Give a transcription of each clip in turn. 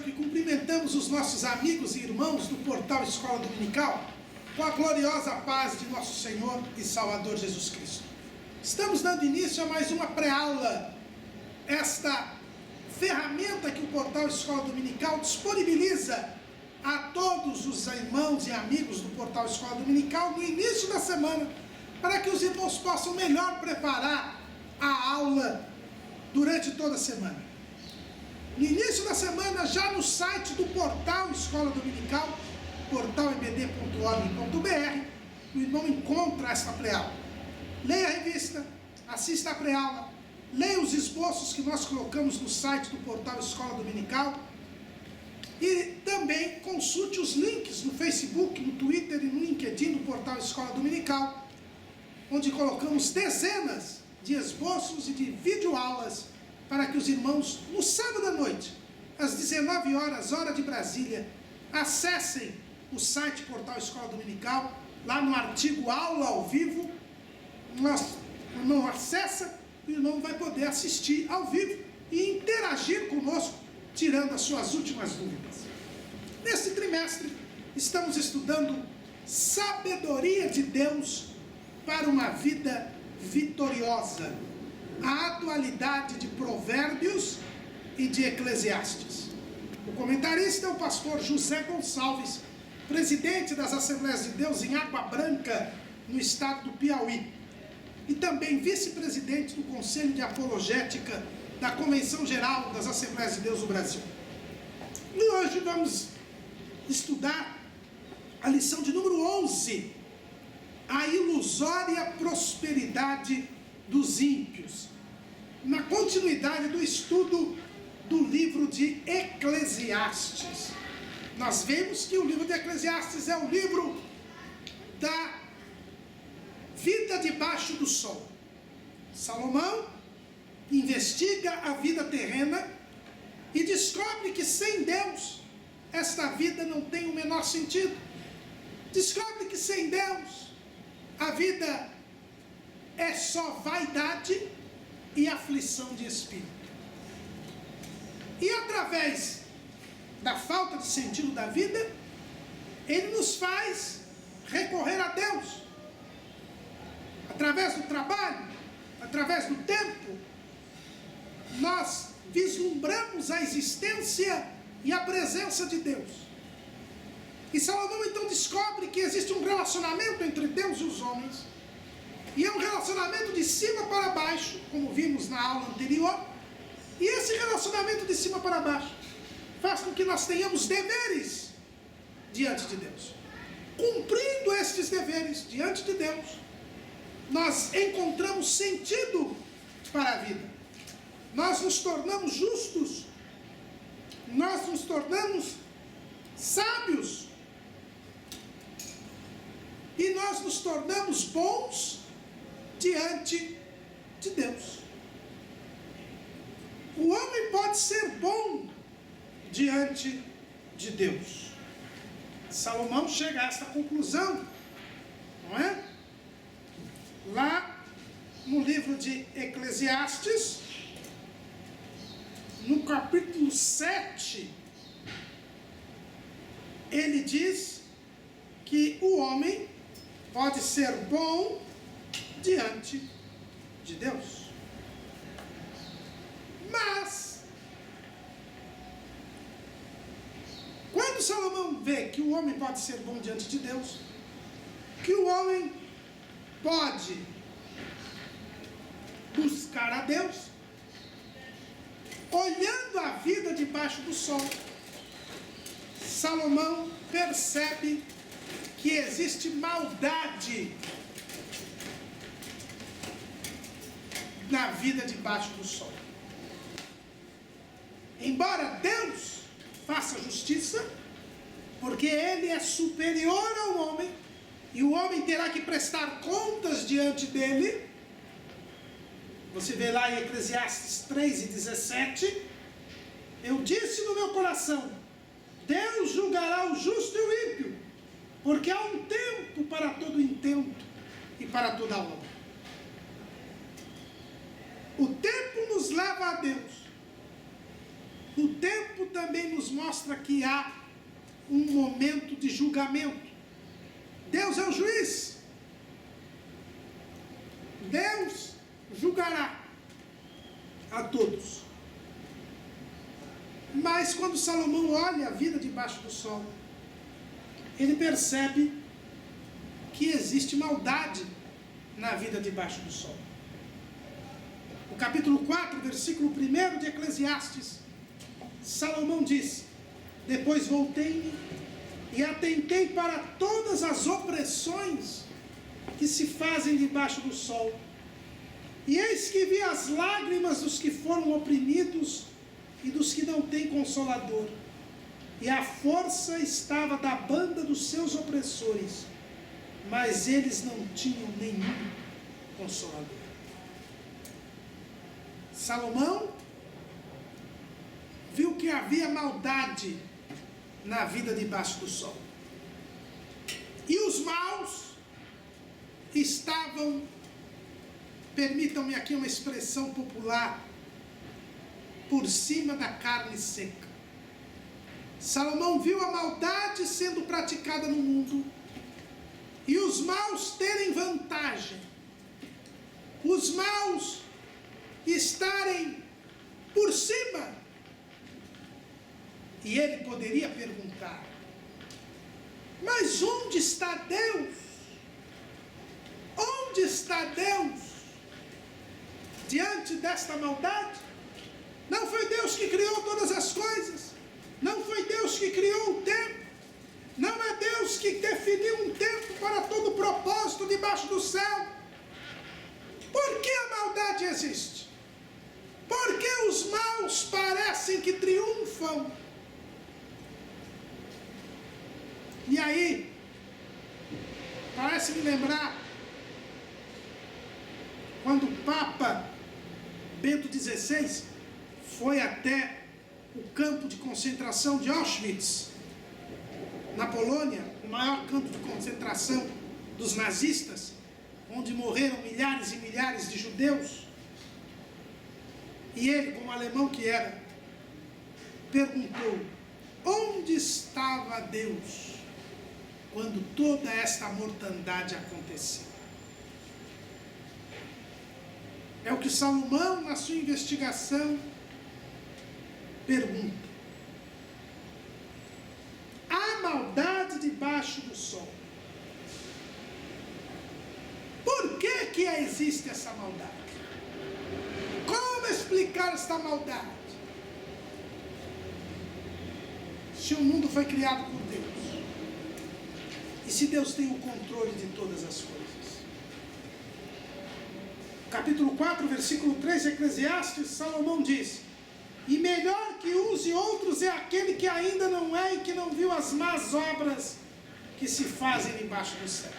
Que cumprimentamos os nossos amigos e irmãos do portal Escola Dominical com a gloriosa paz de nosso Senhor e Salvador Jesus Cristo. Estamos dando início a mais uma pré-aula, esta ferramenta que o portal Escola Dominical disponibiliza a todos os irmãos e amigos do portal Escola Dominical no início da semana, para que os irmãos possam melhor preparar a aula durante toda a semana. No início da semana, já no site do portal Escola Dominical, portalebd.org.br, o irmão encontra essa pré-aula. Leia a revista, assista a pré-aula, leia os esboços que nós colocamos no site do portal Escola Dominical e também consulte os links no Facebook, no Twitter e no LinkedIn do portal Escola Dominical, onde colocamos dezenas de esboços e de videoaulas para que os irmãos, no sábado à noite, às 19 horas, hora de Brasília, acessem o site Portal Escola Dominical, lá no artigo Aula ao Vivo, o irmão acessa e o irmão vai poder assistir ao vivo e interagir conosco, tirando as suas últimas dúvidas. Neste trimestre, estamos estudando sabedoria de Deus para uma vida vitoriosa, a atualidade de Provérbios e de Eclesiastes. O comentarista é o pastor José Gonçalves, presidente das Assembleias de Deus em Água Branca, no estado do Piauí, e também vice-presidente do Conselho de Apologética da Convenção Geral das Assembleias de Deus do Brasil. E hoje vamos estudar a lição de número 11, a ilusória prosperidade dos ímpios, na continuidade do estudo do livro de Eclesiastes. Nós vemos que o livro de Eclesiastes é o livro da vida debaixo do sol. Salomão investiga a vida terrena e descobre que sem Deus esta vida não tem o menor sentido. Descobre que sem Deus a vida é só vaidade e aflição de espírito. E através da falta de sentido da vida, ele nos faz recorrer a Deus. Através do trabalho, através do tempo, nós vislumbramos a existência e a presença de Deus. E Salomão então descobre que existe um relacionamento entre Deus e os homens, e é um relacionamento de cima para baixo, como vimos na aula anterior. E esse relacionamento de cima para baixo faz com que nós tenhamos deveres diante de Deus. Cumprindo estes deveres diante de Deus, nós encontramos sentido para a vida. Nós nos tornamos justos, nós nos tornamos sábios, e nós nos tornamos bons diante de Deus. O homem pode ser bom diante de Deus. Salomão chega a esta conclusão, não é? Lá no livro de Eclesiastes, no capítulo 7, ele diz que o homem pode ser bom diante de Deus. Mas, quando Salomão vê que o homem pode ser bom diante de Deus, que o homem pode buscar a Deus, olhando a vida debaixo do sol, Salomão percebe que existe maldade na vida debaixo do sol. Embora Deus faça justiça, porque Ele é superior ao homem, e o homem terá que prestar contas diante dele. Você vê lá em Eclesiastes 3:17, eu disse no meu coração, Deus julgará o justo e o ímpio, porque há um tempo para todo intento e para toda obra. O tempo nos leva a Deus. O tempo também nos mostra que há um momento de julgamento. Deus é o juiz. Deus julgará a todos. Mas quando Salomão olha a vida debaixo do sol, ele percebe que existe maldade na vida debaixo do sol. O capítulo 4, versículo 1 de Eclesiastes, Salomão diz: depois voltei-me e atentei para todas as opressões que se fazem debaixo do sol. E eis que vi as lágrimas dos que foram oprimidos e dos que não têm consolador. E a força estava da banda dos seus opressores, mas eles não tinham nenhum consolador. Salomão viu que havia maldade na vida debaixo do sol. E os maus estavam, permitam-me aqui uma expressão popular, por cima da carne seca. Salomão viu a maldade sendo praticada no mundo e os maus terem vantagem. Os maus estarem por cima. E ele poderia perguntar: mas onde está Deus? Onde está Deus diante desta maldade? Não foi Deus que criou todas as coisas? Não foi Deus que criou o tempo? Não é Deus que definiu um tempo para todo propósito debaixo do céu? Por que a maldade existe? Por que os maus parecem que triunfam? E aí, parece me lembrar quando o Papa Bento XVI foi até o campo de concentração de Auschwitz, na Polônia, o maior campo de concentração dos nazistas, onde morreram milhares e milhares de judeus. E ele, como alemão que era, perguntou: onde estava Deus quando toda esta mortandade aconteceu? É o que Salomão, na sua investigação, pergunta. Há maldade debaixo do sol. Por que existe essa maldade? Como explicar esta maldade? Se o mundo foi criado por Deus, e se Deus tem o controle de todas as coisas. Capítulo 4, versículo 3 de Eclesiastes, Salomão diz: e melhor que uns e outros é aquele que ainda não é e que não viu as más obras que se fazem debaixo do céu.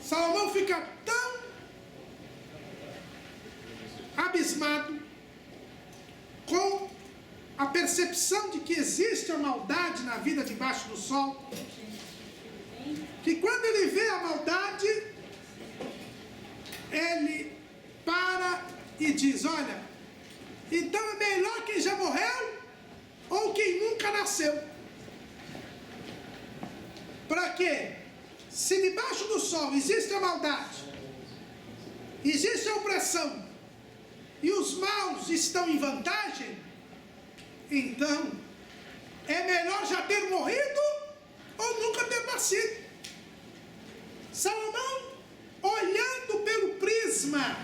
Salomão fica tão abismado com a percepção de que existe a maldade na vida debaixo do sol, que quando ele vê a maldade, ele para e diz: olha, então é melhor quem já morreu ou quem nunca nasceu. Para quê? Se debaixo do sol existe a maldade, existe a opressão, e os maus estão em vantagem, então é melhor já ter morrido ou nunca ter nascido. Salomão, olhando pelo prisma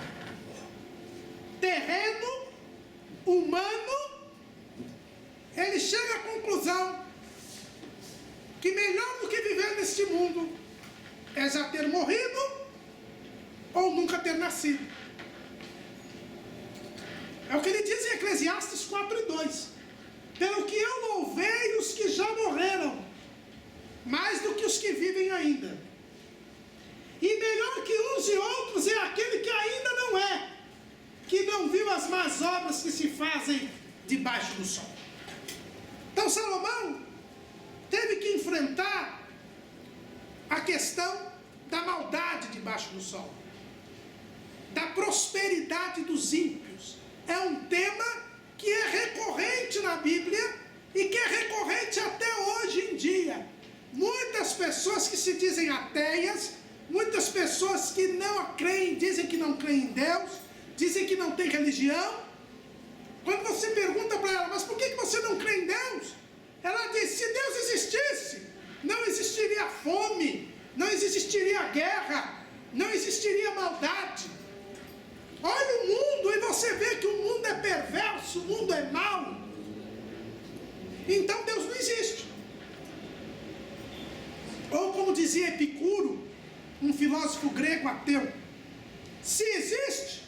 terreno, humano, ele chega à conclusão que melhor do que viver nesse mundo é já ter morrido ou nunca ter nascido. É o que ele diz em Eclesiastes 4:2. Pelo que eu louvei os que já morreram, mais do que os que vivem ainda. E melhor que uns e outros é aquele que ainda não é, que não viu as más obras que se fazem debaixo do sol. Então Salomão teve que enfrentar a questão da maldade debaixo do sol, da prosperidade dos ímpios. É um tema que é recorrente na Bíblia e que é recorrente até hoje em dia. Muitas pessoas que se dizem ateias, muitas pessoas que não creem, dizem que não creem em Deus, dizem que não tem religião. Quando você pergunta para ela, mas por que você não crê em Deus? Ela diz, se Deus existisse, não existiria fome, não existiria guerra, não existiria maldade. Olha o mundo e você vê que o mundo é perverso, o mundo é mau. Então Deus não existe. Ou como dizia Epicuro, um filósofo grego ateu, se existe,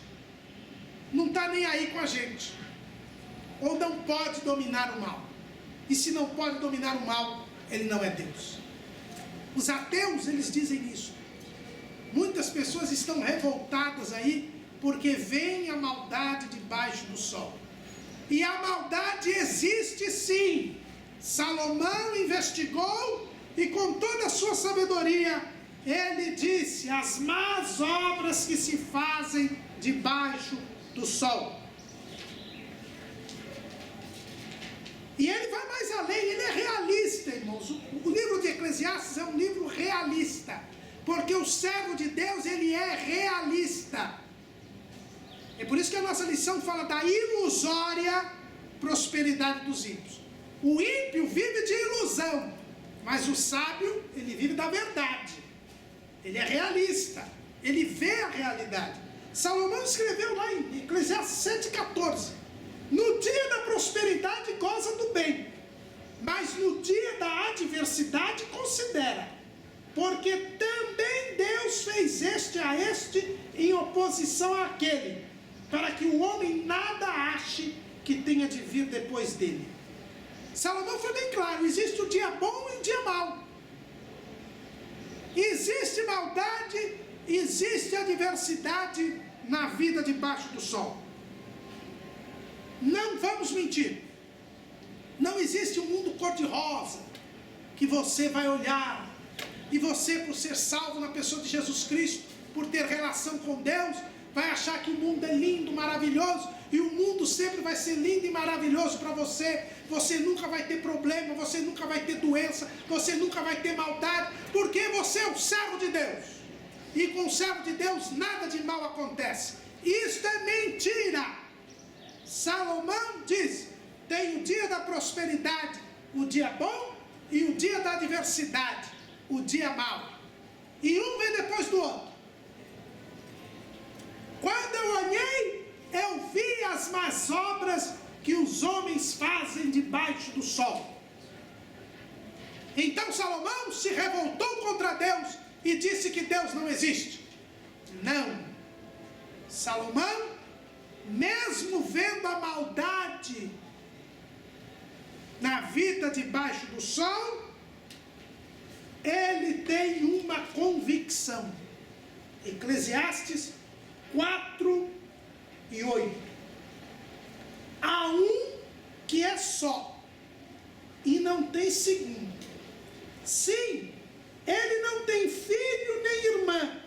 não está nem aí com a gente. Ou não pode dominar o mal. E se não pode dominar o mal, ele não é Deus. Os ateus, eles dizem isso. Muitas pessoas estão revoltadas aí, porque veem a maldade debaixo do sol. E a maldade existe sim. Salomão investigou e com toda a sua sabedoria, ele disse, as más obras que se fazem debaixo do sol. E ele vai mais além, ele é realista, irmãos. O livro de Eclesiastes é um livro realista, porque o servo de Deus, ele é realista. É por isso que a nossa lição fala da ilusória prosperidade dos ímpios. O ímpio vive de ilusão, mas o sábio, ele vive da verdade. Ele é realista, ele vê a realidade. Salomão escreveu lá em Eclesiastes 7,14: no dia da prosperidade goza do bem, mas no dia da adversidade considera, porque também Deus fez este a este em oposição àquele, para que o homem nada ache que tenha de vir depois dele. Salomão foi bem claro, existe o dia bom e o dia mau. Existe maldade, existe adversidade na vida debaixo do sol. Não vamos mentir. Não existe um mundo cor-de-rosa que você vai olhar e você, por ser salvo na pessoa de Jesus Cristo, por ter relação com Deus, vai achar que o mundo é lindo, maravilhoso, e o mundo sempre vai ser lindo e maravilhoso para você. Você nunca vai ter problema, você nunca vai ter doença, você nunca vai ter maldade, porque você é um servo de Deus. E com o servo de Deus nada de mal acontece. Isto é mentira. Salomão diz, tem o dia da prosperidade, o dia bom, e o dia da adversidade, o dia mau. E um vem depois do outro. Quando eu olhei, eu vi as más obras que os homens fazem debaixo do sol. Então Salomão se revoltou contra Deus e disse que Deus não existe. Não. Salomão, mesmo vendo a maldade na vida debaixo do sol, ele tem uma convicção. Eclesiastes 4:8. Há um que é só e não tem segundo. Sim, ele não tem filho nem irmã,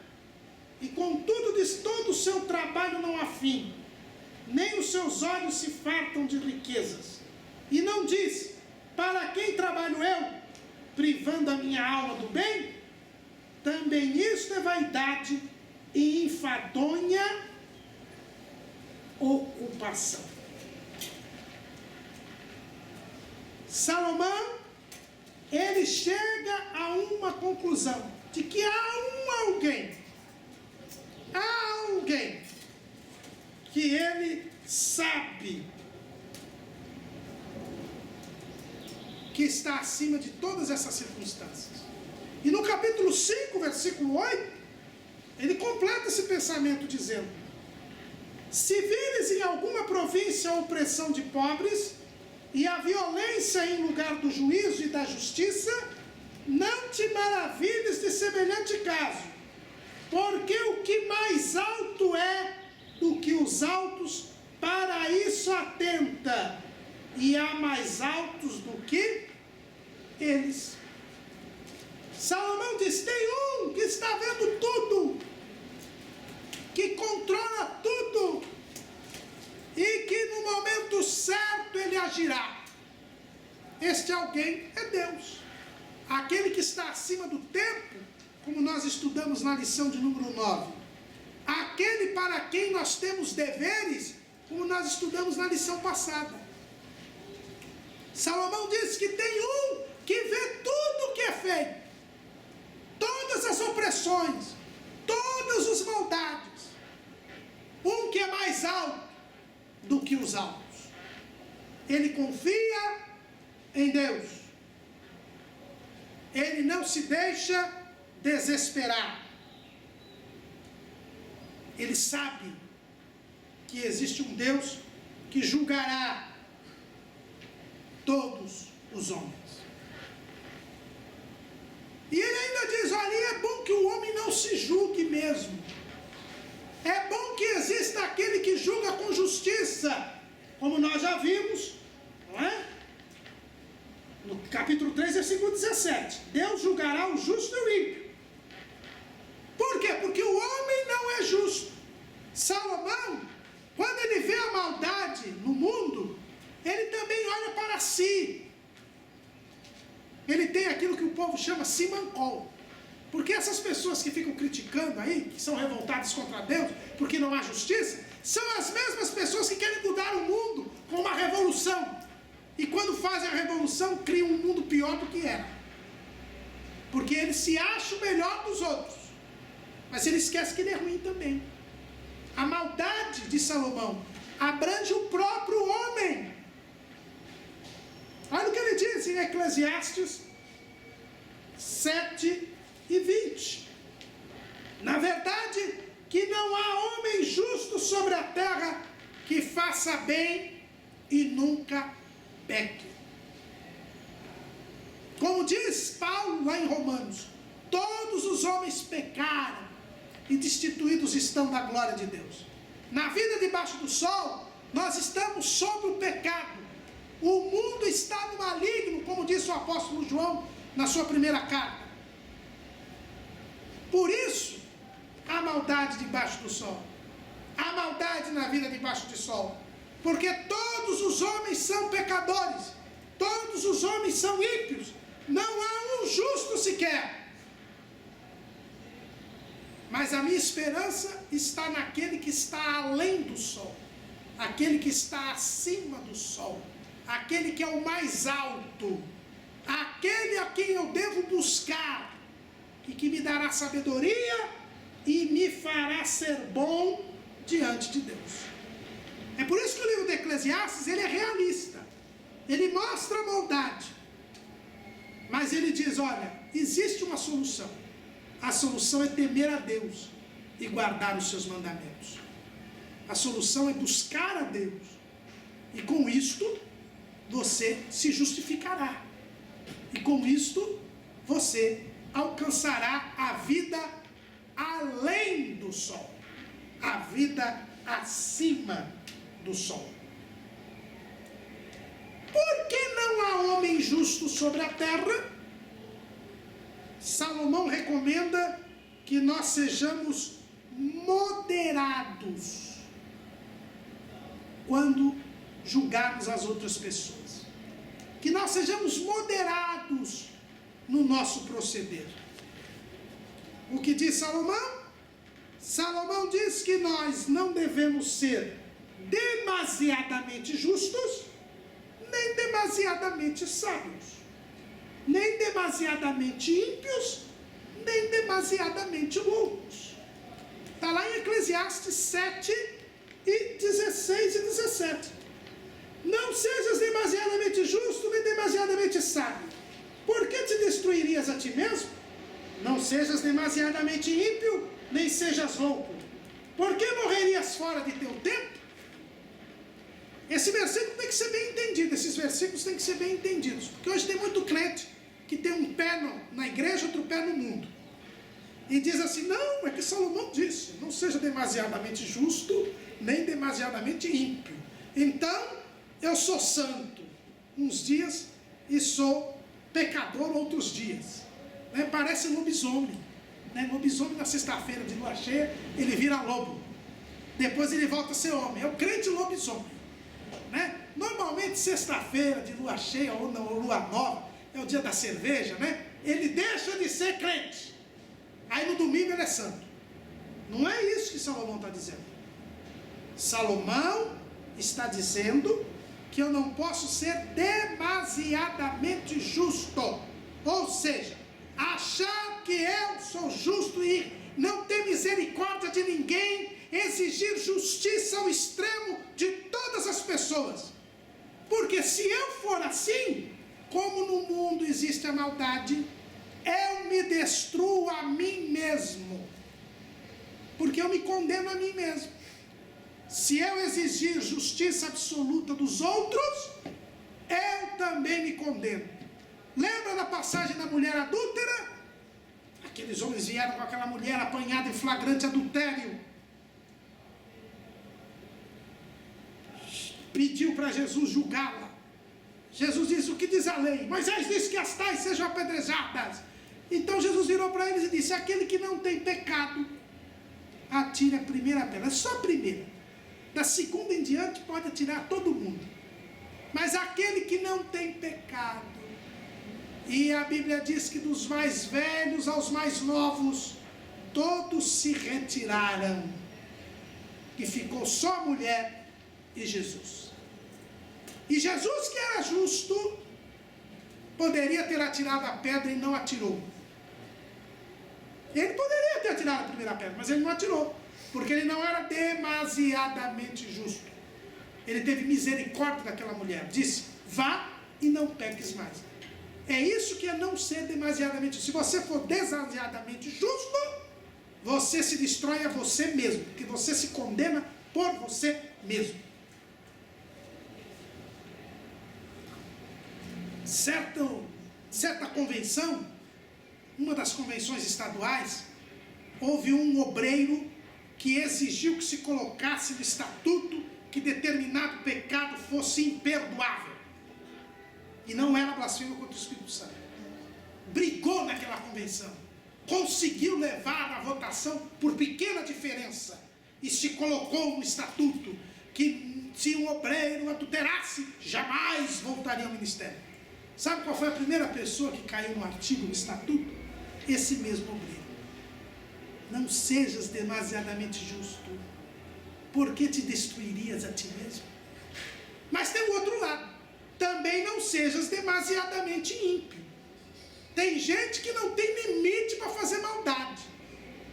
e contudo diz, todo o seu trabalho não há fim, nem os seus olhos se fartam de riquezas. E não diz, para quem trabalho eu, privando a minha alma do bem? Também isto é vaidade e enfadonha ocupação. Salomão, ele chega a uma conclusão, de que há alguém que ele sabe que está acima de todas essas circunstâncias. E no capítulo 5, versículo 8, ele completa esse pensamento dizendo: se vires em alguma província a opressão de pobres e a violência em lugar do juízo e da justiça, não te maravilhes de semelhante caso, porque o que mais alto é do que os altos, para isso atenta, e há mais altos do que eles. Salomão diz: tem um que está vendo tudo, que controla tudo, e que no momento certo ele agirá. Este alguém é Deus, aquele que está acima do tempo, como nós estudamos na lição de número 9, aquele para quem nós temos deveres, como nós estudamos na lição passada. Salomão diz que tem um que vê tudo o que é feito, todas as opressões, todas as maldades, um que é mais alto do que os altos. Ele confia em Deus, ele não se deixa desesperar, ele sabe que existe um Deus que julgará todos os homens. E ele ainda diz: olha, é bom que o homem não se julgue mesmo, é bom que exista aquele que julga com justiça, como nós já vimos, não é? No capítulo 3, versículo 17, Deus julgará o justo e o ímpio. Por quê? Porque o homem não é justo. Salomão, quando ele vê a maldade no mundo, ele também olha para si. Ele tem aquilo que o povo chama simancol. Porque essas pessoas que ficam criticando aí, que são revoltadas contra Deus, porque não há justiça, são as mesmas pessoas que querem mudar o mundo com uma revolução. E quando fazem a revolução, criam um mundo pior do que era. Porque eles se acham melhor dos outros, mas ele esquece que ele é ruim também. A maldade de Salomão abrange o próprio homem. Olha o que ele diz em Eclesiastes 7:20. Na verdade, que não há homem justo sobre a terra que faça bem e nunca peque. Como diz Paulo lá em Romanos: todos os homens pecaram e destituídos estão da glória de Deus. Na vida debaixo do sol, nós estamos sob o pecado. O mundo está no maligno, como disse o apóstolo João na sua primeira carta. Por isso, há maldade debaixo do sol, há maldade na vida debaixo do sol, porque todos os homens são pecadores, todos os homens são ímpios, não há um justo sequer. Mas a minha esperança está naquele que está além do sol, aquele que está acima do sol, aquele que é o mais alto, aquele a quem eu devo buscar, e que me dará sabedoria e me fará ser bom diante de Deus. É por isso que o livro de Eclesiastes, ele é realista, ele mostra a maldade, mas ele diz: olha, existe uma solução. A solução é temer a Deus e guardar os seus mandamentos. A solução é buscar a Deus, e com isto você se justificará, e com isto você alcançará a vida além do sol, a vida acima do sol. Por que não há homem justo sobre a terra? Salomão recomenda que nós sejamos moderados quando julgarmos as outras pessoas, que nós sejamos moderados no nosso proceder. O que diz Salomão? Salomão diz que nós não devemos ser demasiadamente justos, nem demasiadamente sábios, nem demasiadamente ímpios, nem demasiadamente loucos. Está lá em Eclesiastes 7:16 e 17. Não sejas demasiadamente justo, nem demasiadamente sábio. Por que te destruirias a ti mesmo? Não sejas demasiadamente ímpio, nem sejas louco. Por que morrerias fora de teu tempo? Esse versículo tem que ser bem entendido. Esses versículos têm que ser bem entendidos. Porque hoje tem muito crente que tem um pé na igreja, outro pé no mundo. E diz assim, não, é que Salomão disse, não seja demasiadamente justo, nem demasiadamente ímpio. Então, eu sou santo uns dias e sou pecador outros dias. Né? Parece lobisomem. Né? Lobisomem na sexta-feira de lua cheia, ele vira lobo. Depois ele volta a ser homem. É o crente lobisomem. Né? Normalmente, sexta-feira de lua cheia ou lua nova, é o dia da cerveja, né? Ele deixa de ser crente. Aí no domingo ele é santo. Não é isso que Salomão está dizendo. Salomão está dizendo que eu não posso ser demasiadamente justo. Ou seja, achar que eu sou justo e não ter misericórdia de ninguém, exigir justiça ao extremo de todas as pessoas. Porque se eu for assim, como no mundo existe a maldade, eu me destruo a mim mesmo. Porque eu me condeno a mim mesmo. Se eu exigir justiça absoluta dos outros, eu também me condeno. Lembra da passagem da mulher adúltera? Aqueles homens vieram com aquela mulher apanhada em flagrante adultério. Pediu para Jesus julgá-la. Jesus disse, o que diz a lei? Moisés disse que as tais sejam apedrejadas. Então Jesus virou para eles e disse, aquele que não tem pecado, atire a primeira pedra. Só a primeira. Da segunda em diante pode atirar todo mundo. Mas aquele que não tem pecado, e a Bíblia diz que dos mais velhos aos mais novos, todos se retiraram. E ficou só a mulher e Jesus. E Jesus, que era justo, poderia ter atirado a pedra e não atirou. Ele poderia ter atirado a primeira pedra, mas ele não atirou, porque ele não era demasiadamente justo. Ele teve misericórdia daquela mulher, disse, vá e não peques mais. É isso que é não ser demasiadamente justo. Se você for demasiadamente justo, você se destrói a você mesmo, porque você se condena por você mesmo. Certa convenção, uma das convenções estaduais, houve um obreiro que exigiu que se colocasse no estatuto que determinado pecado fosse imperdoável. E não era blasfêmia contra o Espírito Santo. Brigou naquela convenção. Conseguiu levar a votação por pequena diferença. E se colocou no estatuto que se um obreiro adulterasse, jamais voltaria ao ministério. Sabe qual foi a primeira pessoa que caiu no artigo do estatuto? Esse mesmo obreiro. Não sejas demasiadamente justo, porque te destruirias a ti mesmo. Mas tem o outro lado. Também não sejas demasiadamente ímpio. Tem gente que não tem limite para fazer maldade,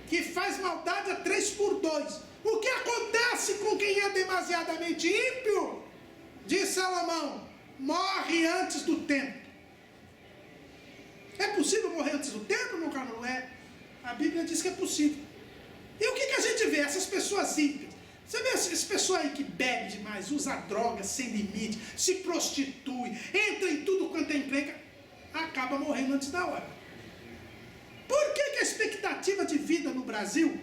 que faz maldade a 3x2. O que acontece com quem é demasiadamente ímpio? Diz Salomão, morre antes do tempo. É possível morrer antes do tempo, meu caro? Não é? A Bíblia diz que é possível. E o que a gente vê? Essas pessoas ímpias. Você vê esse pessoal aí que bebe demais, usa drogas sem limite, se prostitui, entra em tudo quanto é encrenca, acaba morrendo antes da hora. Por que a expectativa de vida no Brasil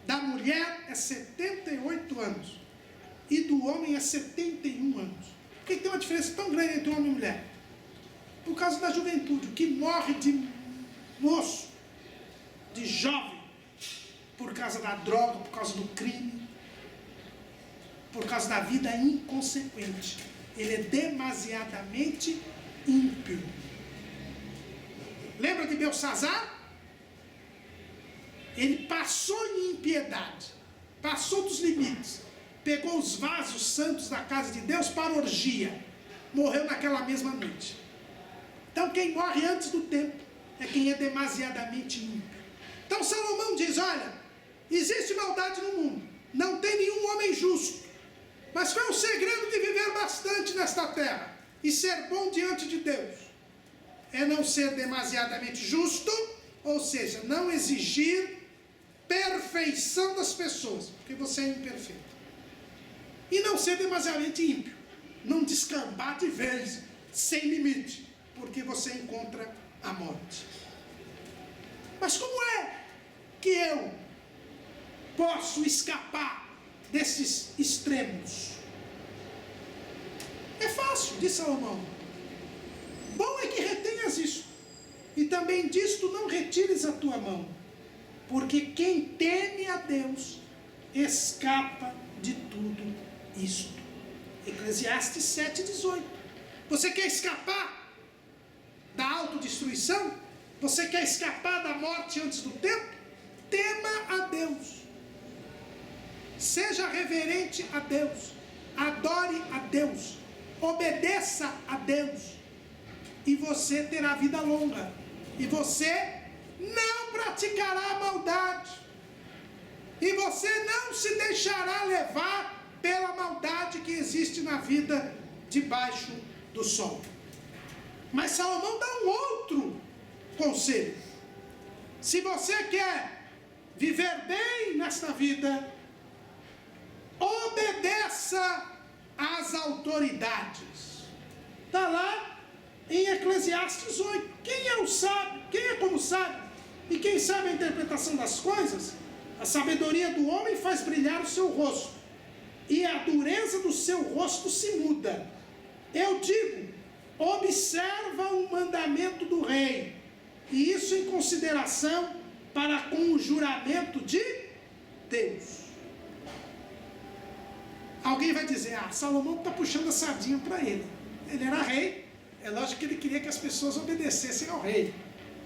da mulher é 78 anos e do homem é 71 anos? Por que tem uma diferença tão grande entre homem e mulher? Por causa da juventude. O que morre de moço, de jovem, por causa da droga, por causa do crime, por causa da vida inconsequente. Ele é demasiadamente ímpio. Lembra de Belsazar? Ele passou em impiedade, passou dos limites, pegou os vasos santos da casa de Deus para orgia, morreu naquela mesma noite. Então quem morre antes do tempo é quem é demasiadamente ímpio. Então Salomão diz, olha, existe maldade no mundo, não tem nenhum homem justo, mas qual é o segredo de viver bastante nesta terra e ser bom diante de Deus? É não ser demasiadamente justo Ou seja, não exigir perfeição das pessoas, porque você é imperfeito. E não ser demasiadamente ímpio. Não descambar de vez, sem limite, porque você encontra a morte. Mas como é que eu posso escapar desses extremos? É fácil, diz Salomão. Bom é que retenhas isso, e também disto não retires a tua mão, porque quem teme a Deus escapa de tudo isto. Eclesiastes 7,18. Você quer escapar da autodestruição? Você quer escapar da morte antes do tempo? Tema a Deus. Seja reverente a Deus. Adore a Deus. Obedeça a Deus. E você terá vida longa. E você não praticará maldade. E você não se deixará levar pela maldade que existe na vida debaixo do sol. Mas Salomão dá um outro conselho. Se você quer viver bem nesta vida, obedeça às autoridades. Está lá em Eclesiastes 8. Quem é o sábio? Quem é como sábio? E quem sabe a interpretação das coisas? A sabedoria do homem faz brilhar o seu rosto, e a dureza do seu rosto se muda. Eu digo, observa o mandamento do rei, e isso em consideração para com o juramento de Deus. Alguém vai dizer, Salomão está puxando a sardinha para ele. Ele era rei, é lógico que ele queria que as pessoas obedecessem ao rei.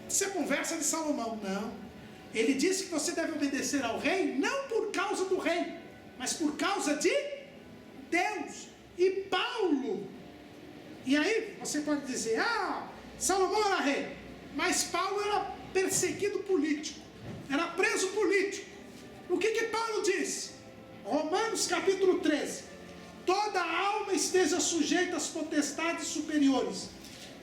Isso é conversa de Salomão. Não. Ele disse que você deve obedecer ao rei, não por causa do rei, mas por causa de Deus. E Paulo, e aí você pode dizer, Salomão era rei, mas Paulo era perseguido político, era preso político. O que Paulo diz? Romanos capítulo 13, toda alma esteja sujeita às potestades superiores,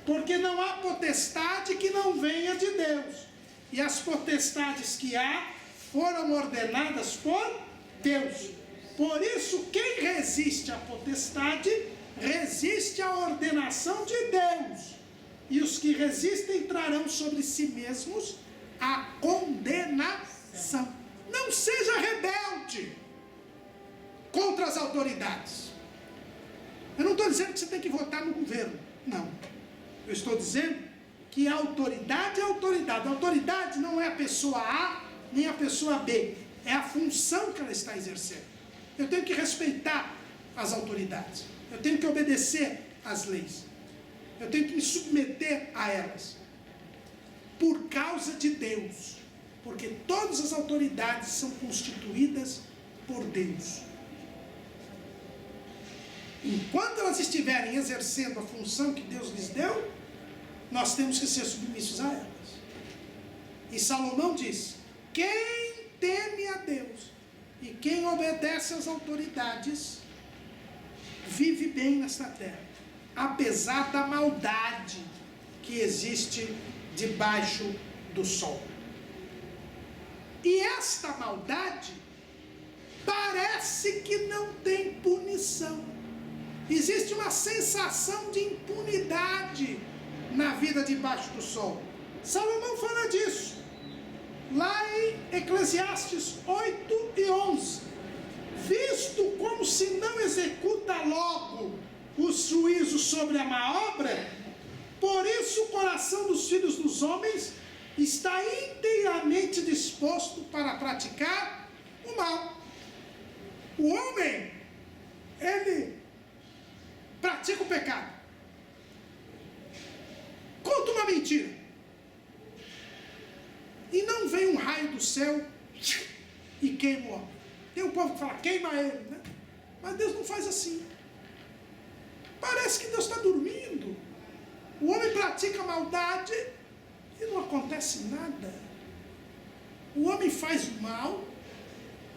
porque não há potestade que não venha de Deus, e as potestades que há foram ordenadas por Deus. Por isso, quem resiste à potestade, resiste à ordenação de Deus. E os que resistem trarão sobre si mesmos a condenação. Não seja rebelde contra as autoridades. Eu não estou dizendo que você tem que votar no governo. Não. Eu estou dizendo que a autoridade é a autoridade. A autoridade não é a pessoa A nem a pessoa B. É a função que ela está exercendo. Eu tenho que respeitar as autoridades. Eu tenho que obedecer às leis. Eu tenho que me submeter a elas. Por causa de Deus. Porque todas as autoridades são constituídas por Deus. Enquanto elas estiverem exercendo a função que Deus lhes deu, nós temos que ser submissos a elas. E Salomão diz, quem teme a Deus e quem obedece às autoridades, vive bem nesta terra, apesar da maldade que existe debaixo do sol. E esta maldade parece que não tem punição. Existe uma sensação de impunidade na vida debaixo do sol. Salomão fala disso lá em Eclesiastes 8 e 11. Visto como se não executa logo os juízos sobre a má obra, por isso o coração dos filhos dos homens está inteiramente disposto para praticar o mal. O homem, ele pratica o pecado, conta uma mentira, e não vem um raio do céu e queima o homem. Tem um povo que fala, queima ele, né? Mas Deus não faz assim. Parece que Deus está dormindo. O homem pratica maldade e não acontece nada. O homem faz o mal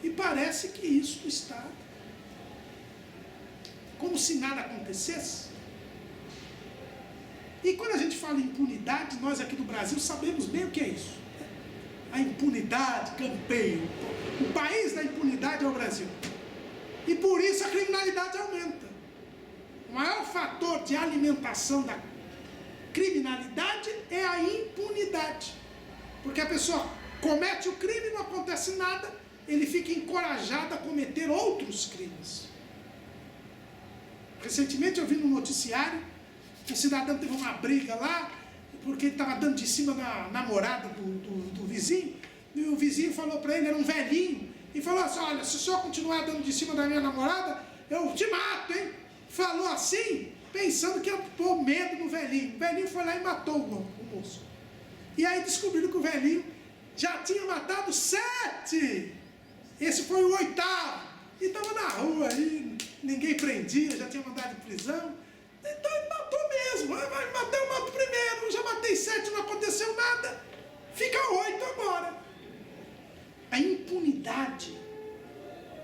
e parece que isso está como se nada acontecesse. E quando a gente fala em impunidade, nós aqui do Brasil sabemos bem o que é isso. A impunidade campeia. O país da impunidade é o Brasil. E por isso a criminalidade aumenta. O maior fator de alimentação da criminalidade é a impunidade. Porque a pessoa comete o crime e não acontece nada, ele fica encorajado a cometer outros crimes. Recentemente eu vi no noticiário que o cidadão teve uma briga lá, porque ele estava dando de cima da namorada do vizinho, e o vizinho falou para ele, era um velhinho, e falou assim, olha, se o senhor continuar dando de cima da minha namorada, eu te mato, hein? Falou assim, pensando que ia pôr medo no velhinho. O velhinho foi lá e matou o moço. E aí descobriram que o velhinho já tinha matado 7. Esse foi o 8º. E estava na rua aí, ninguém prendia, já tinha mandado de prisão. Então ele matou mesmo. Vai matar, eu mato primeiro. Já matei 7, não aconteceu nada. Fica 8 agora. A impunidade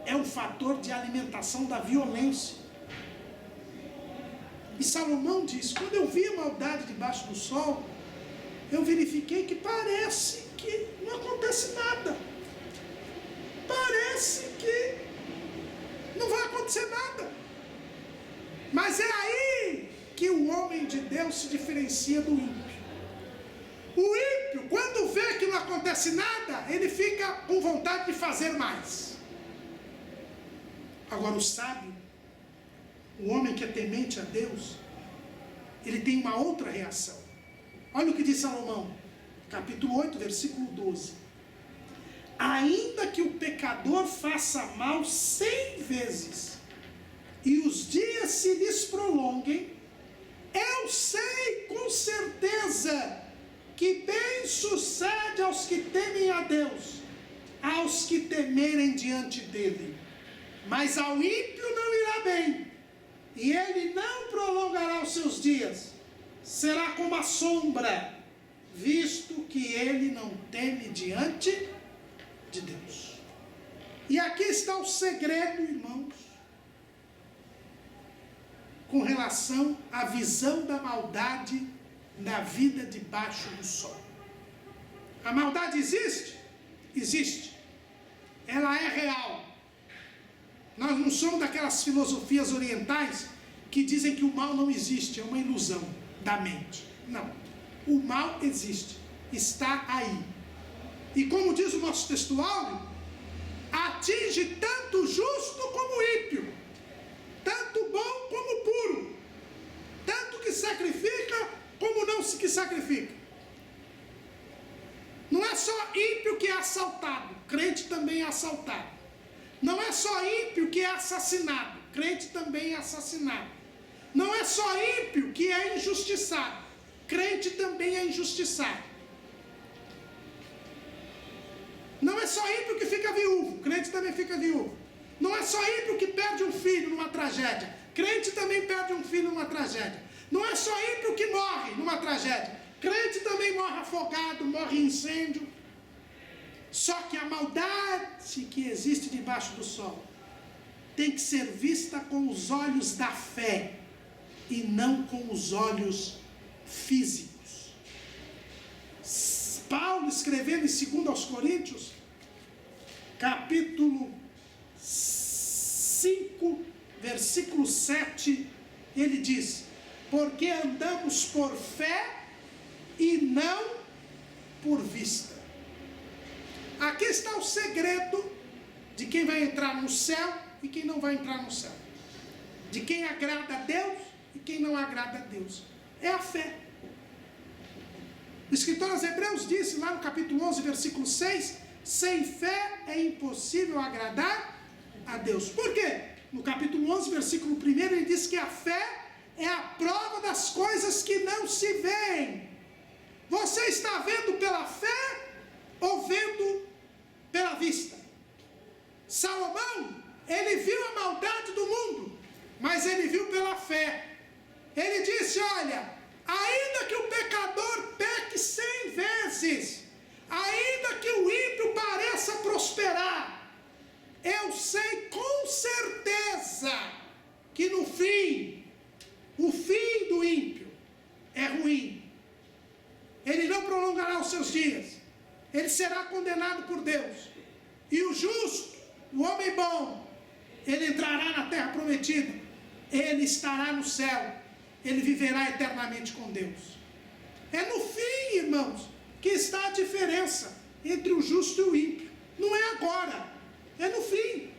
é um fator de alimentação da violência. E Salomão diz, quando eu vi a maldade debaixo do sol, eu verifiquei que parece que não acontece nada. Parece que não vai acontecer nada. Mas é aí que o homem de Deus se diferencia do ímpio. O ímpio, quando vê que não acontece nada, ele fica com vontade de fazer mais. Agora o sábio, o homem que é temente a Deus, ele tem uma outra reação. Olha o que diz Salomão, capítulo 8, versículo 12. Ainda que o pecador faça mal 100 vezes, e os dias se lhes prolonguem, eu sei com certeza que bem sucede aos que temem a Deus, aos que temerem diante dele. Mas ao ímpio não irá bem, e ele não prolongará os seus dias, será como a sombra, visto que ele não teme diante de Deus. E aqui está o segredo, irmãos, com relação à visão da maldade na vida debaixo do sol. A maldade existe? Existe. Ela é real. Nós não somos daquelas filosofias orientais que dizem que o mal não existe, é uma ilusão da mente. Não. O mal existe, está aí. E como diz o nosso textual, atinge tanto o justo como o ímpio, tanto bom como puro, tanto que sacrifica como não se que sacrifica. Não é só ímpio que é assaltado, crente também é assaltado. Não é só ímpio que é assassinado, crente também é assassinado. Não é só ímpio que é injustiçado, crente também é injustiçado. Não é só ímpio que fica viúvo, crente também fica viúvo. Não é só ímpio que perde um filho numa tragédia, crente também perde um filho numa tragédia. Não é só ímpio que morre numa tragédia, crente também morre afogado, morre em incêndio. Só que a maldade que existe debaixo do sol tem que ser vista com os olhos da fé e não com os olhos físicos. Paulo, escrevendo em 2 aos Coríntios, capítulo 5, versículo 7, ele diz: porque andamos por fé e não por vista. Aqui está o segredo de quem vai entrar no céu e quem não vai entrar no céu. De quem agrada a Deus e quem não agrada a Deus. É a fé. O escritor aos Hebreus disse lá no capítulo 11, versículo 6, sem fé é impossível agradar a Deus. Por quê? No capítulo 11, versículo 1, ele diz que a fé é a prova das coisas que não se veem. Você está vendo pela fé ou vendo pela vista? Salomão, ele viu a maldade do mundo, mas ele viu pela fé. Ele disse, olha, ainda que o pecador peque 100 vezes, ainda que o ímpio pareça prosperar, eu sei com certeza que no fim, o fim do ímpio é ruim. Ele não prolongará os seus dias, ele será condenado E o justo, o homem bom, ele entrará na terra prometida, ele estará no céu, ele viverá eternamente com Deus. É no fim, irmãos, que está a diferença entre o justo e o ímpio. Não é agora, é no fim.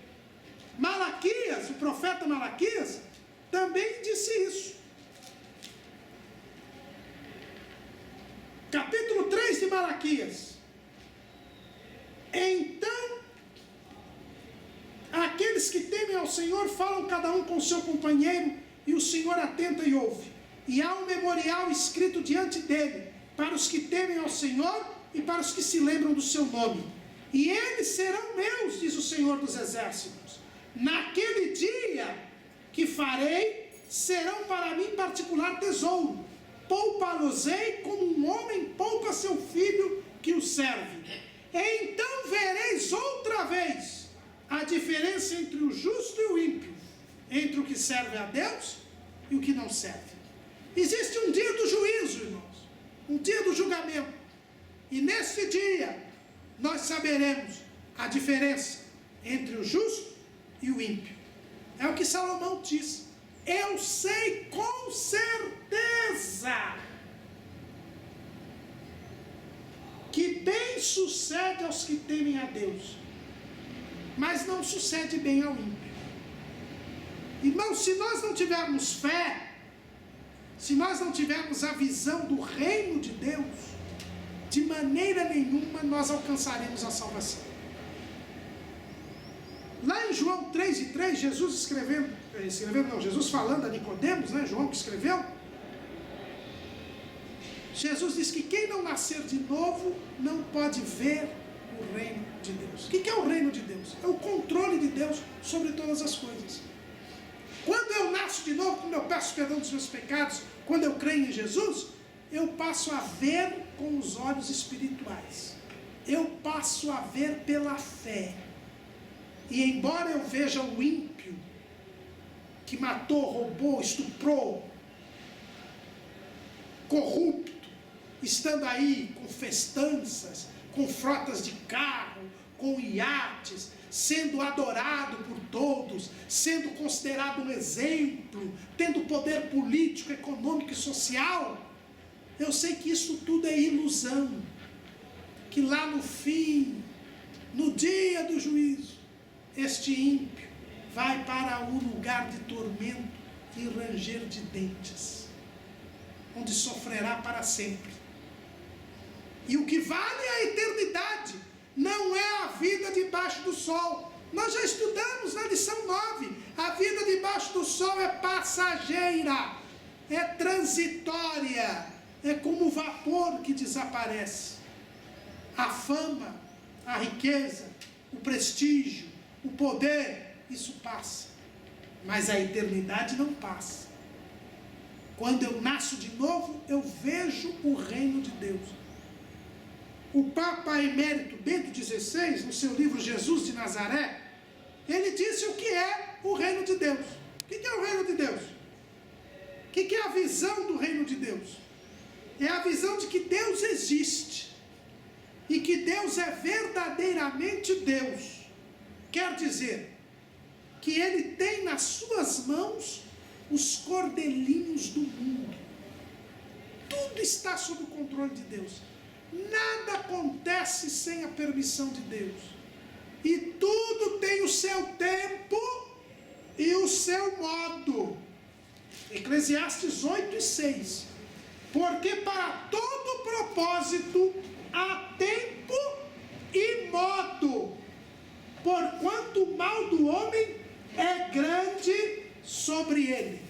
Malaquias, o profeta Malaquias, também disse isso. Capítulo 3 de Malaquias. Então, aqueles que temem ao Senhor falam cada um com seu companheiro, e o Senhor atenta e ouve. E há um memorial escrito diante dele, para os que temem ao Senhor e para os que se lembram do seu nome. E eles serão meus, diz o Senhor dos Exércitos. Naquele dia que farei, serão para mim particular tesouro. Poupa-los-ei como um homem poupa seu filho que o serve. Então vereis outra vez a diferença entre o justo e o ímpio, entre o que serve a Deus e o que não serve. Existe um dia do juízo, irmãos, um dia do julgamento. E nesse dia nós saberemos a diferença entre o justo e o ímpio. É o que Salomão diz. Eu sei com certeza que bem sucede aos que temem a Deus, mas não sucede bem ao ímpio. Irmãos, se nós não tivermos fé, se nós não tivermos a visão do reino de Deus, de maneira nenhuma nós alcançaremos a salvação. Lá em João 3:3, Jesus Jesus falando a Nicodemos, João que escreveu, Jesus diz que quem não nascer de novo não pode ver o reino de Deus. O que é o reino de Deus? É o controle de Deus sobre todas as coisas. Quando eu nasço de novo, quando eu peço perdão dos meus pecados, quando eu creio em Jesus, eu passo a ver com os olhos espirituais. Eu passo a ver pela fé. E embora eu veja o ímpio, que matou, roubou, estuprou, corrupto, estando aí com festanças, com frotas de carro, com iates, sendo adorado por todos, sendo considerado um exemplo, tendo poder político, econômico e social, eu sei que isso tudo é ilusão, que lá no fim, no dia do juízo, este ímpio vai para um lugar de tormento e ranger de dentes, onde sofrerá para sempre. E o que vale é a eternidade, não é a vida debaixo do sol. Nós já estudamos na lição 9, a vida debaixo do sol é passageira, é transitória, é como o vapor que desaparece. A fama, a riqueza, o prestígio, o poder, isso passa, mas a eternidade não passa. Quando eu nasço de novo, eu vejo o reino de Deus. O Papa Emérito Bento XVI, no seu livro Jesus de Nazaré, ele disse o que é o reino de Deus. O que é o reino de Deus? O que é a visão do reino de Deus? É a visão de que Deus existe e que Deus é verdadeiramente Deus. Quer dizer que Ele tem nas suas mãos os cordelinhos do mundo. Tudo está sob o controle de Deus. Nada acontece sem a permissão de Deus. E tudo tem o seu tempo e o seu modo. Eclesiastes 8:6. Porque para todo propósito há tempo e modo, porquanto o mal do homem é grande sobre ele.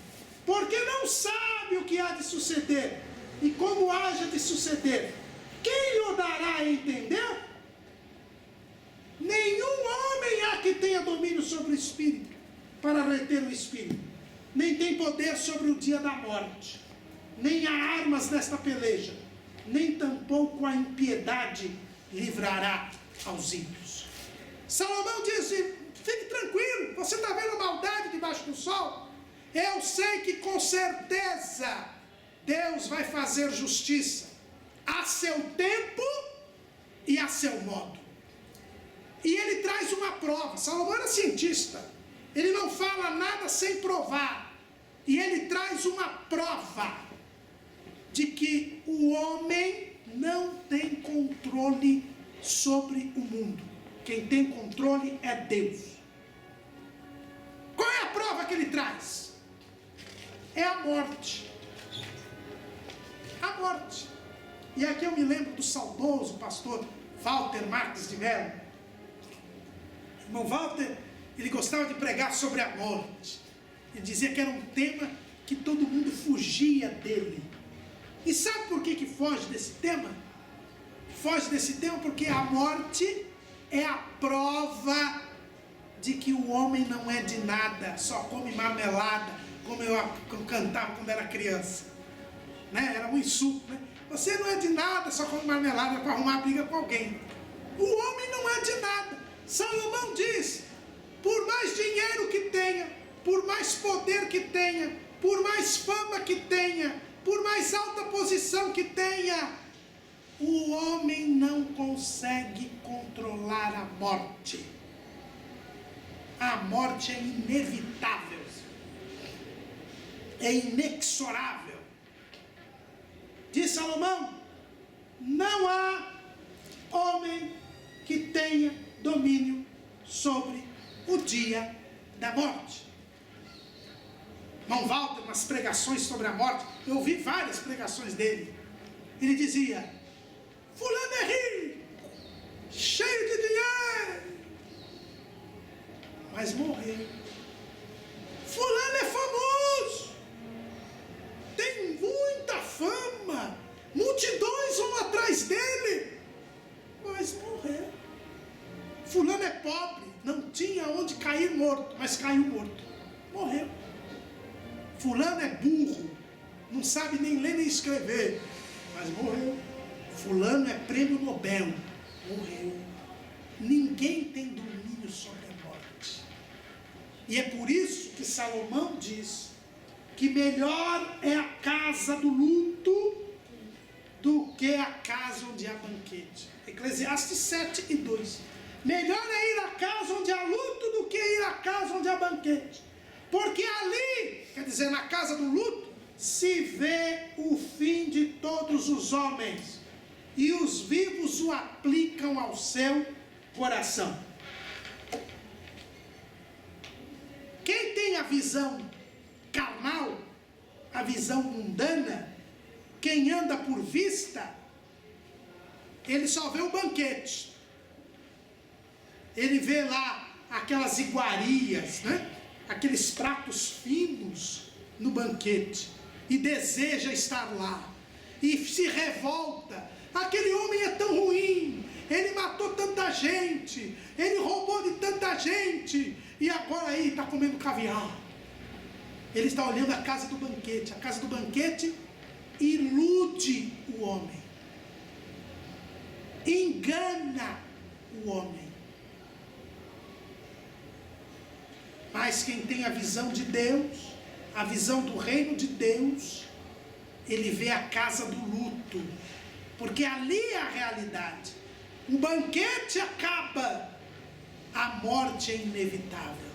Porque não sabe o que há de suceder e como haja de suceder. Quem lhe dará a entender? Nenhum homem há que tenha domínio sobre o espírito, para reter o espírito, nem tem poder sobre o dia da morte, nem há armas nesta peleja, nem tampouco a impiedade livrará aos ímpios. Salomão disse: fique tranquilo, você está vendo a maldade debaixo do sol? Eu sei que com certeza Deus vai fazer justiça a seu tempo e a seu modo. E ele traz uma prova. Salomão era cientista. Ele não fala nada sem provar. E ele traz uma prova de que o homem não tem controle sobre o mundo. Quem tem controle é Deus. Qual é a prova que ele traz? É a morte. A morte. E aqui eu me lembro do saudoso pastor Walter Marques de Mello. Irmão Walter, ele gostava de pregar sobre a morte. Ele dizia que era um tema que todo mundo fugia dele. E sabe por que foge desse tema? Foge desse tema porque a morte é a prova de que o homem não é de nada, só come marmelada, como eu cantava quando era criança. Né? Era um insulto, né? Você não é de nada, só come marmelada para arrumar briga com alguém. O homem não é de nada. Salomão diz, por mais dinheiro que tenha, por mais poder que tenha, por mais fama que tenha, por mais alta posição que tenha, o homem não consegue controlar a morte. A morte é inevitável, é inexorável. Diz Salomão, não há homem que tenha domínio sobre o dia da morte. Irmão Walter, nas pregações sobre a morte, eu ouvi várias pregações dele. Ele dizia, fulano é rico, cheio de dinheiro, mas morreu. Fulano é famoso, tem muita fama, multidões vão atrás dele, mas morreu. Fulano é pobre, não tinha onde cair morto, mas caiu morto, morreu. Fulano é burro, não sabe nem ler nem escrever, mas morreu. Fulano é prêmio Nobel, morreu. Ninguém tem domínio sobre a morte. E é por isso que Salomão diz que melhor é a casa do luto do que a casa onde há banquete. Eclesiastes 7:2. Melhor é ir à casa onde há luto do que ir à casa onde há banquete. Porque ali, quer dizer, na casa do luto, se vê o fim de todos os homens, e os vivos o aplicam ao seu coração. Quem tem a visão carnal, a visão mundana, quem anda por vista, ele só vê o banquete. Ele vê lá aquelas iguarias, né? Aqueles pratos finos no banquete, e deseja estar lá, e se revolta. Aquele homem é tão ruim, ele matou tanta gente, ele roubou de tanta gente, e agora aí está comendo caviar. Ele está olhando a casa do banquete. A casa do banquete ilude o homem, engana o homem. Mas quem tem a visão de Deus, a visão do reino de Deus, ele vê a casa do luto, porque ali é a realidade. O banquete acaba, a morte é inevitável.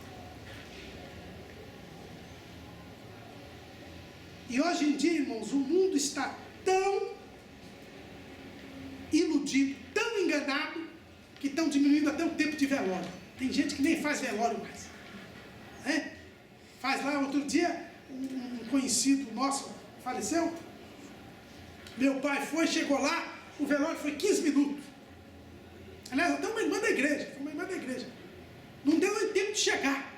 E hoje em dia, irmãos, o mundo está tão iludido, tão enganado, que estão diminuindo até o tempo de velório. Tem gente que nem faz velório mais. Faz lá, outro dia, um conhecido nosso faleceu. Meu pai chegou lá, o velório foi 15 minutos. Aliás, até uma irmã da igreja, não deu nem tempo de chegar,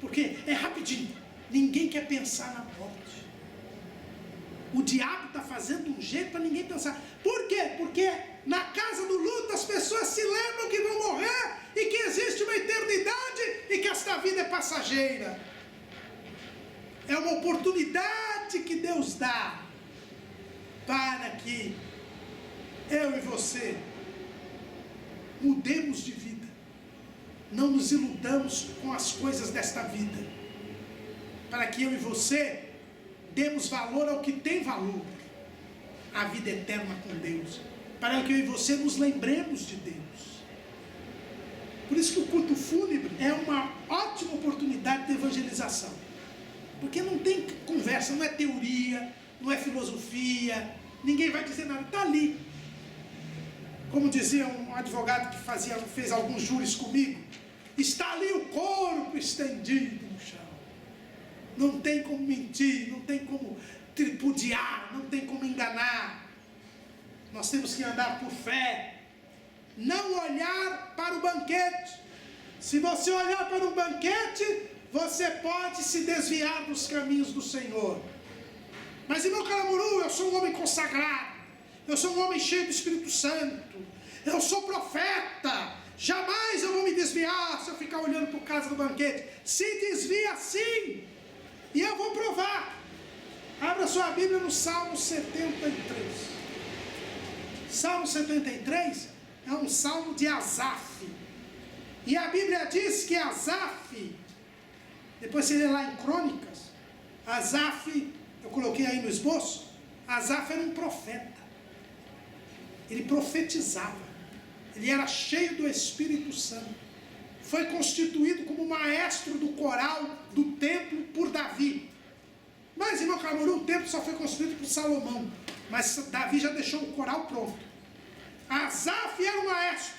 porque é rapidinho, ninguém quer pensar na morte. O diabo está fazendo um jeito para ninguém pensar. Por quê? Porque na casa do luto as pessoas se lembram que vão morrer, e que existe uma eternidade, e que esta vida é passageira. É uma oportunidade que Deus dá para que eu e você mudemos de vida. Não nos iludamos com as coisas desta vida, para que eu e você demos valor ao que tem valor, a vida eterna com Deus, para que eu e você nos lembremos de Deus. Por isso que o culto fúnebre é uma ótima oportunidade de evangelização. Porque não tem conversa, não é teoria, não é filosofia, ninguém vai dizer nada, está ali. Como dizia um advogado que fez alguns júris comigo, está ali o corpo estendido no chão. Não tem como mentir, não tem como tripudiar, não tem como enganar. Nós temos que andar por fé. Não olhar para o banquete. Se você olhar para o banquete, você pode se desviar dos caminhos do Senhor. Mas, irmão Caramuru, eu sou um homem consagrado, eu sou um homem cheio do Espírito Santo, eu sou profeta, jamais eu vou me desviar se eu ficar olhando para o caso do banquete. Se desvia sim, e eu vou provar. Abra sua Bíblia no Salmo 73. Salmo 73 é um salmo de Asaf. E a Bíblia diz que Asaf, depois você lê lá em Crônicas, Asaf, eu coloquei aí no esboço, Asaf era um profeta. Ele profetizava. Ele era cheio do Espírito Santo. Foi constituído como maestro do coral do templo por Davi. Mas, irmão Caramuru, o templo só foi construído por Salomão. Mas Davi já deixou o coral pronto. Asaf era o maestro.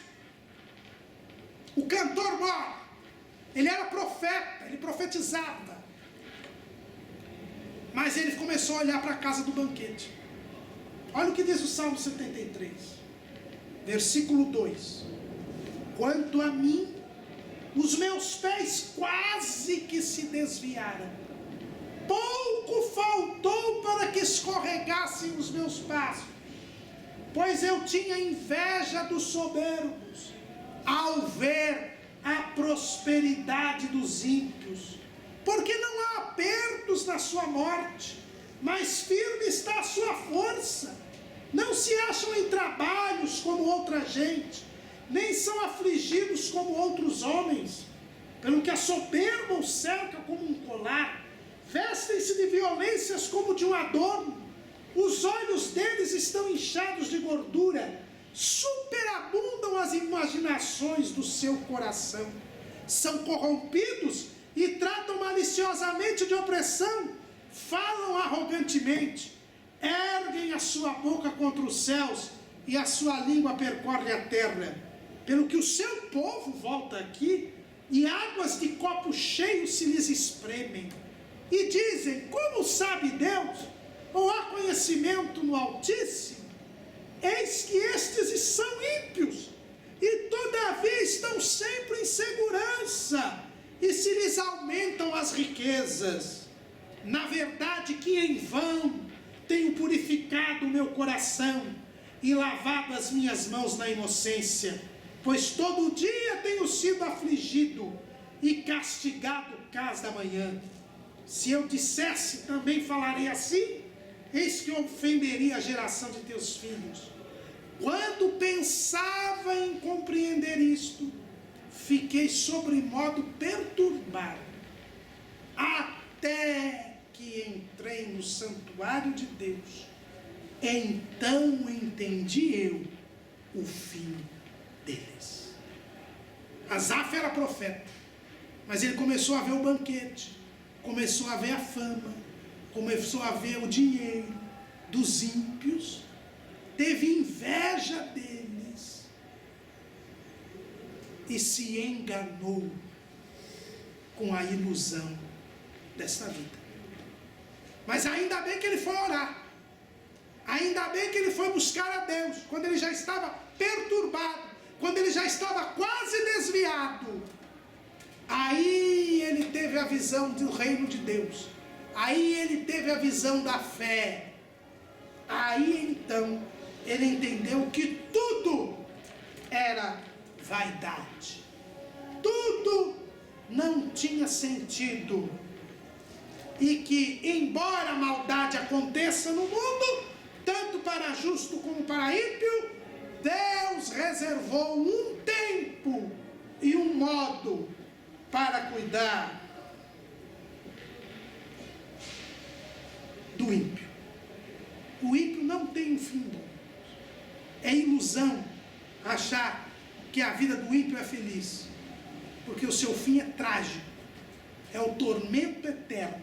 O cantor mor. Ele era profeta, ele profetizava. Mas ele começou a olhar para a casa do banquete. Olha o que diz o Salmo 73, versículo 2. Quanto a mim, os meus pés quase que se desviaram. Pouco faltou para que escorregassem os meus passos, pois eu tinha inveja dos soberbos, ao ver a prosperidade dos ímpios. Porque não há apertos na sua morte, mas firme está a sua força. Não se acham em trabalhos como outra gente, nem são afligidos como outros homens. Pelo que a soberba os cerca como um colar, vestem-se de violências como de um adorno. Os olhos deles estão inchados de gordura, superabundam as imaginações do seu coração. São corrompidos e tratam maliciosamente de opressão, falam arrogantemente, erguem a sua boca contra os céus e a sua língua percorre a terra. Pelo que o seu povo volta aqui e águas de copo cheio se lhes espremem. E dizem, como sabe Deus? Ou há conhecimento no Altíssimo? Eis que estes são ímpios, e todavia estão sempre em segurança, e se lhes aumentam as riquezas. Na verdade que em vão tenho purificado o meu coração, e lavado as minhas mãos na inocência, pois todo dia tenho sido afligido, e castigado cais da manhã. Se eu dissesse, também falarei assim, eis que eu ofenderia a geração de teus filhos. Quando pensava em compreender isto, fiquei sobremodo perturbado, até que entrei no santuário de Deus. Então entendi eu o fim deles. Asaf era profeta, mas ele começou a ver o banquete, começou a ver a fama, começou a ver o dinheiro dos ímpios, teve inveja deles e se enganou com a ilusão desta vida. Mas ainda bem que ele foi orar, ainda bem que ele foi buscar a Deus, quando ele já estava perturbado, quando ele já estava quase desviado. Aí ele teve a visão do reino de Deus, aí ele teve a visão da fé, aí então ele entendeu que tudo era vaidade, tudo não tinha sentido, e que embora a maldade aconteça no mundo, tanto para justo como para ímpio, Deus reservou um tempo e um modo para cuidar do ímpio. O ímpio não tem um fim bom. É ilusão achar que a vida do ímpio é feliz. porque o seu fim é trágico, é o tormento eterno,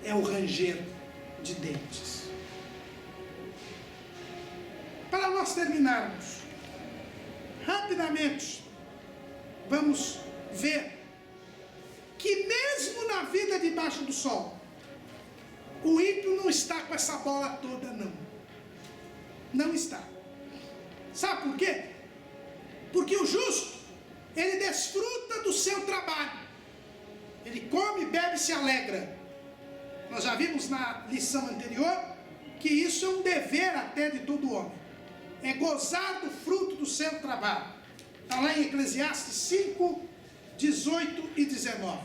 é o ranger de dentes. Para nós terminarmos, rapidamente, vamos ver que mesmo na vida debaixo do sol, o ímpio não está com essa bola toda, não. Não está. Sabe por quê? Porque o justo, ele desfruta do seu trabalho. Ele come, bebe e se alegra. Nós já vimos na lição anterior que isso é um dever até de todo homem. É gozar do fruto do seu trabalho. Está lá em Eclesiastes 5, 18 e 19.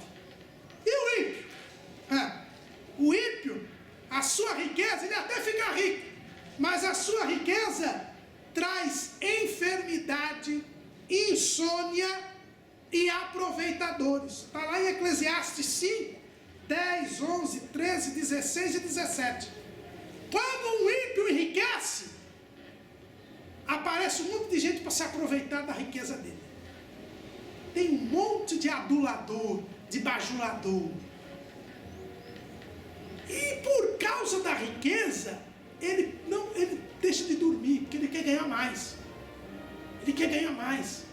E o ímpio? O ímpio, a sua riqueza, ele até fica rico, mas a sua riqueza traz enfermidade, insônia e aproveitadores. Está lá em Eclesiastes 5, 10, 11, 13, 16 e 17. Quando um ímpio enriquece, aparece um monte de gente para se aproveitar da riqueza dele. Tem um monte de adulador, de bajulador. E por causa da riqueza, ele deixa de dormir, porque ele quer ganhar mais. Ele quer ganhar mais.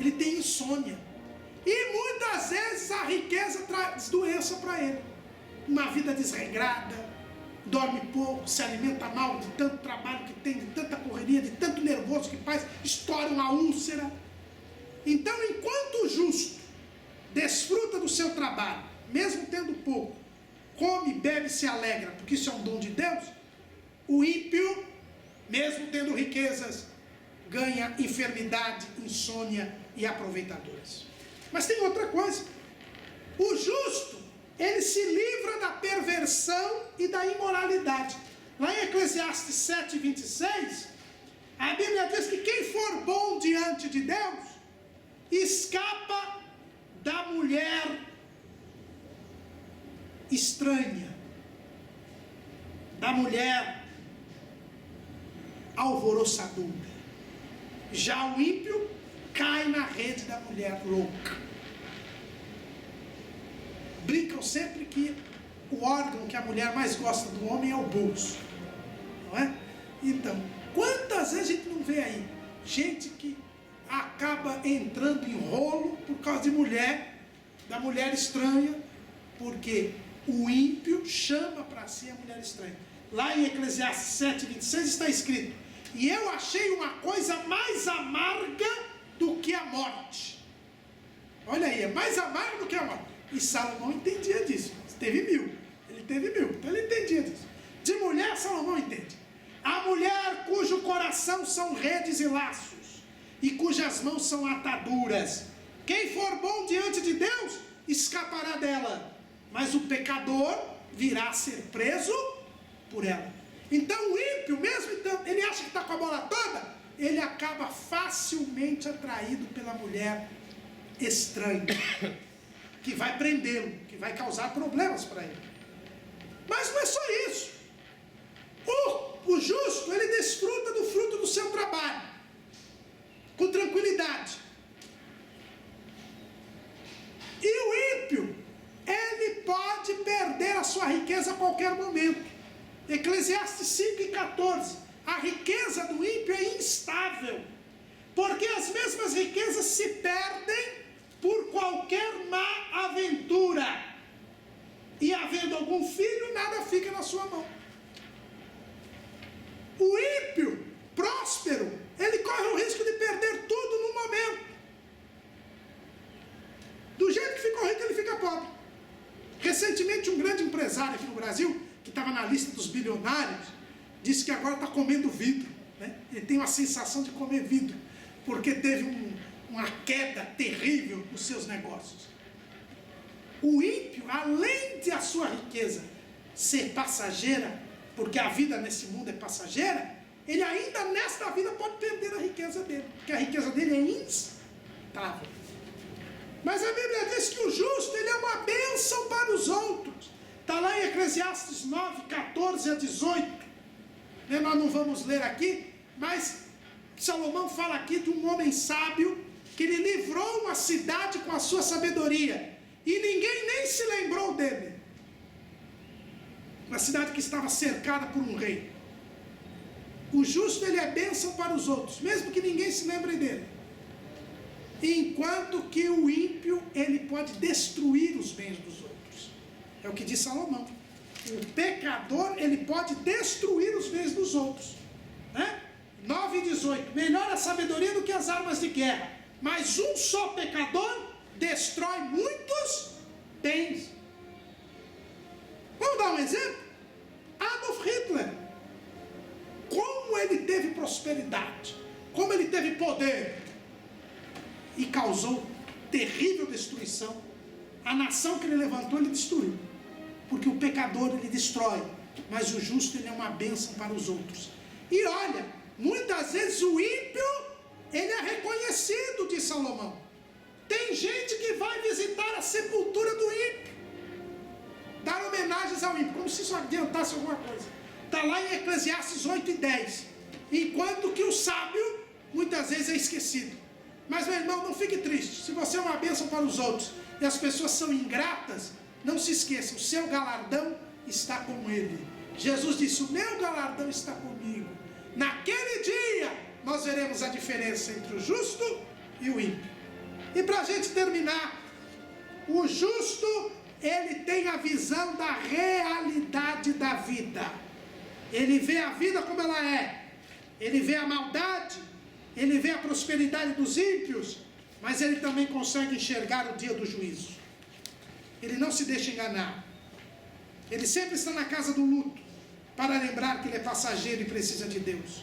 Ele tem insônia. E muitas vezes a riqueza traz doença para ele. Uma vida desregrada, dorme pouco, se alimenta mal de tanto trabalho que tem, de tanta correria, de tanto nervoso que faz, estoura uma úlcera. Então, enquanto o justo desfruta do seu trabalho, mesmo tendo pouco, come, bebe e se alegra, porque isso é um dom de Deus, o ímpio, mesmo tendo riquezas, ganha enfermidade, insônia e aproveitadores. Mas tem outra coisa. O justo, ele se livra da perversão e da imoralidade. Lá em Eclesiastes 7, 26, a Bíblia diz que quem for bom diante de Deus, escapa da mulher estranha, da mulher alvoroçadora. Já o ímpio cai na rede da mulher louca. Brincam sempre que o órgão que a mulher mais gosta do homem é o bolso, não é? Então, quantas vezes a gente não vê aí gente que acaba entrando em rolo por causa de mulher, da mulher estranha, porque o ímpio chama para si a mulher estranha. Lá em Eclesiastes 7, 26 está escrito: e eu achei uma coisa mais amarga do que a morte. Olha aí, é mais amargo do que a morte. E Salomão entendia disso. Ele teve 1000, então ele entendia disso. De mulher, Salomão entende. A mulher cujo coração são redes e laços, e cujas mãos são ataduras. Quem for bom diante de Deus, escapará dela, mas o pecador virá a ser preso por ela. Então o ímpio, mesmo então, ele acha que está com a bola toda, ele acaba facilmente atraído pela mulher estranha, que vai prendê-lo, que vai causar problemas para ele. Mas não é só isso. O justo, ele desfruta do fruto do seu trabalho, com tranquilidade. E o ímpio, ele pode perder a sua riqueza a qualquer momento. Eclesiastes 5:14. A riqueza do ímpio é instável, porque as mesmas riquezas se perdem por qualquer má aventura. E havendo algum filho, nada fica na sua mão. O ímpio, próspero, ele corre o risco de perder tudo no momento. Do jeito que ficou rico, ele fica pobre. Recentemente, um grande empresário aqui no Brasil, que estava na lista dos bilionários, disse que agora está comendo vidro, né? Ele tem uma sensação de comer vidro, porque teve uma queda terrível nos seus negócios. O ímpio, além de a sua riqueza ser passageira, porque a vida nesse mundo é passageira, ele ainda nesta vida pode perder a riqueza dele, porque a riqueza dele é instável. Mas a Bíblia diz que o justo, ele é uma bênção para os outros. Está lá em Eclesiastes 9, 14 a 18. Nós não vamos ler aqui, mas Salomão fala aqui de um homem sábio que ele livrou uma cidade com a sua sabedoria, e ninguém nem se lembrou dele. Uma cidade que estava cercada por um rei. O justo, ele é bênção para os outros, mesmo que ninguém se lembre dele. Enquanto que o ímpio, ele pode destruir os bens dos outros. É o que diz Salomão. O pecador, ele pode destruir os bens dos outros. 9:18. Melhor a sabedoria do que as armas de guerra, mas um só pecador destrói muitos bens. Vamos dar um exemplo? Adolf Hitler. Como ele teve prosperidade, como ele teve poder, e causou terrível destruição. A nação que ele levantou, ele destruiu. Porque o pecador, ele destrói, mas o justo, ele é uma bênção para os outros. E olha, muitas vezes o ímpio, ele é reconhecido, diz Salomão. Tem gente que vai visitar a sepultura do ímpio, dar homenagens ao ímpio, como se isso adiantasse alguma coisa. Está lá em Eclesiastes 8:10. Enquanto que o sábio, muitas vezes é esquecido. Mas, meu irmão, não fique triste. Se você é uma bênção para os outros e as pessoas são ingratas, não se esqueça, o seu galardão está com ele. Jesus disse, o meu galardão está comigo. Naquele dia, nós veremos a diferença entre o justo e o ímpio. E para a gente terminar, o justo, ele tem a visão da realidade da vida. Ele vê a vida como ela é. Ele vê a maldade, ele vê a prosperidade dos ímpios, mas ele também consegue enxergar o dia do juízo. Ele não se deixa enganar. Ele sempre está na casa do luto, para lembrar que ele é passageiro e precisa de Deus.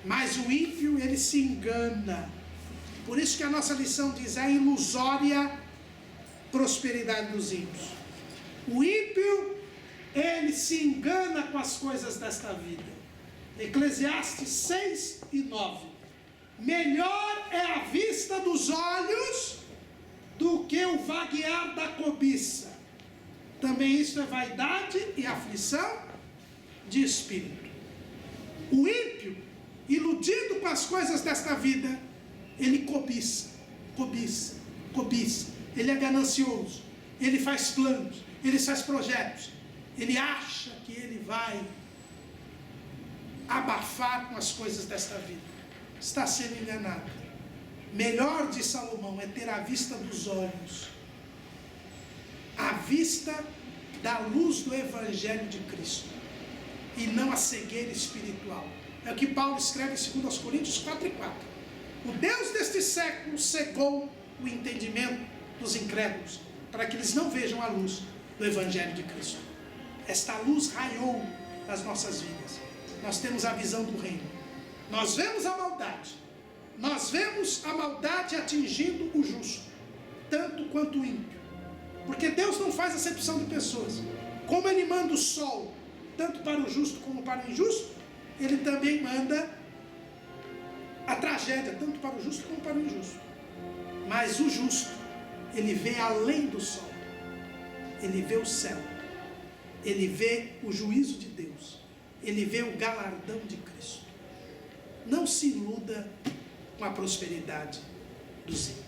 Mas o ímpio, ele se engana. Por isso que a nossa lição diz, a ilusória prosperidade dos ímpios. O ímpio, ele se engana com as coisas desta vida. Eclesiastes 6:9. Melhor é a vista dos olhos do que o vaguear da cobiça. Também isso é vaidade e aflição de espírito. O ímpio, iludido com as coisas desta vida, ele cobiça. Ele é ganancioso, ele faz planos, ele faz projetos, ele acha que ele vai abafar com as coisas desta vida. Está sendo enganado. Melhor, diz Salomão, é ter a vista dos olhos, a vista da luz do Evangelho de Cristo, e não a cegueira espiritual. É o que Paulo escreve em 2 Coríntios 4:4. O Deus deste século cegou o entendimento dos incrédulos, para que eles não vejam a luz do Evangelho de Cristo. Esta luz raiou nas nossas vidas. Nós temos a visão do reino. Nós vemos a maldade. Nós vemos a maldade atingindo o justo, tanto quanto o ímpio. Porque Deus não faz acepção de pessoas. Como Ele manda o sol, tanto para o justo como para o injusto, Ele também manda a tragédia, tanto para o justo como para o injusto. Mas o justo, ele vê além do sol. Ele vê o céu. Ele vê o juízo de Deus. Ele vê o galardão de Cristo. Não se iluda com a prosperidade dos ímpios.